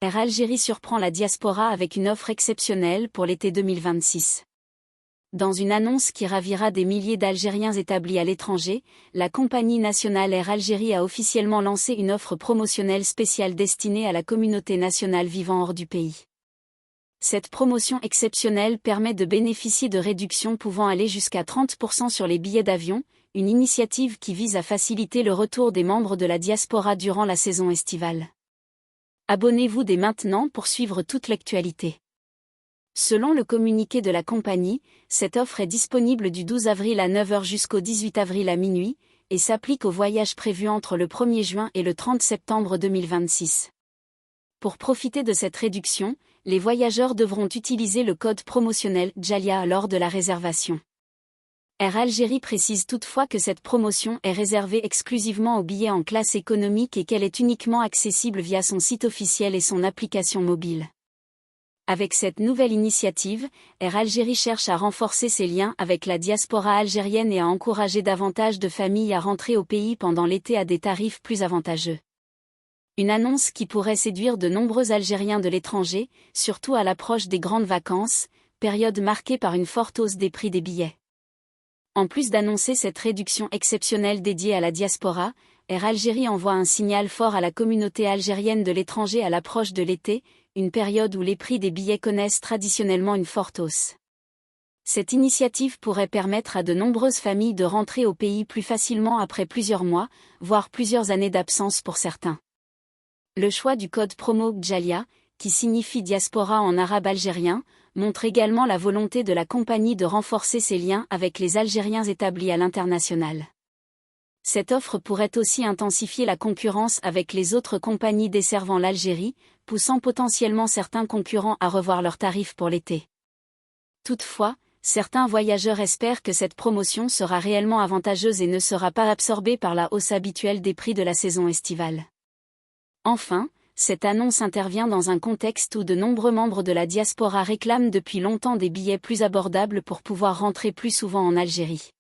Air Algérie surprend la diaspora avec une offre exceptionnelle pour l'été 2026. Dans une annonce qui ravira des milliers d'Algériens établis à l'étranger, la compagnie nationale Air Algérie a officiellement lancé une offre promotionnelle spéciale destinée à la communauté nationale vivant hors du pays. Cette promotion exceptionnelle permet de bénéficier de réductions pouvant aller jusqu'à 30% sur les billets d'avion, une initiative qui vise à faciliter le retour des membres de la diaspora durant la saison estivale. Abonnez-vous dès maintenant pour suivre toute l'actualité. Selon le communiqué de la compagnie, cette offre est disponible du 12 avril à 9 h jusqu'au 18 avril à minuit, et s'applique aux voyages prévus entre le 1er juin et le 30 septembre 2026. Pour profiter de cette réduction, les voyageurs devront utiliser le code promotionnel Djalia lors de la réservation. Air Algérie précise toutefois que cette promotion est réservée exclusivement aux billets en classe économique et qu'elle est uniquement accessible via son site officiel et son application mobile. Avec cette nouvelle initiative, Air Algérie cherche à renforcer ses liens avec la diaspora algérienne et à encourager davantage de familles à rentrer au pays pendant l'été à des tarifs plus avantageux. Une annonce qui pourrait séduire de nombreux Algériens de l'étranger, surtout à l'approche des grandes vacances, période marquée par une forte hausse des prix des billets. En plus d'annoncer cette réduction exceptionnelle dédiée à la diaspora, Air Algérie envoie un signal fort à la communauté algérienne de l'étranger à l'approche de l'été, une période où les prix des billets connaissent traditionnellement une forte hausse. Cette initiative pourrait permettre à de nombreuses familles de rentrer au pays plus facilement après plusieurs mois, voire plusieurs années d'absence pour certains. Le choix du code promo Djalia, qui signifie diaspora en arabe algérien, montre également la volonté de la compagnie de renforcer ses liens avec les Algériens établis à l'international. Cette offre pourrait aussi intensifier la concurrence avec les autres compagnies desservant l'Algérie, poussant potentiellement certains concurrents à revoir leurs tarifs pour l'été. Toutefois, certains voyageurs espèrent que cette promotion sera réellement avantageuse et ne sera pas absorbée par la hausse habituelle des prix de la saison estivale. Enfin, cette annonce intervient dans un contexte où de nombreux membres de la diaspora réclament depuis longtemps des billets plus abordables pour pouvoir rentrer plus souvent en Algérie.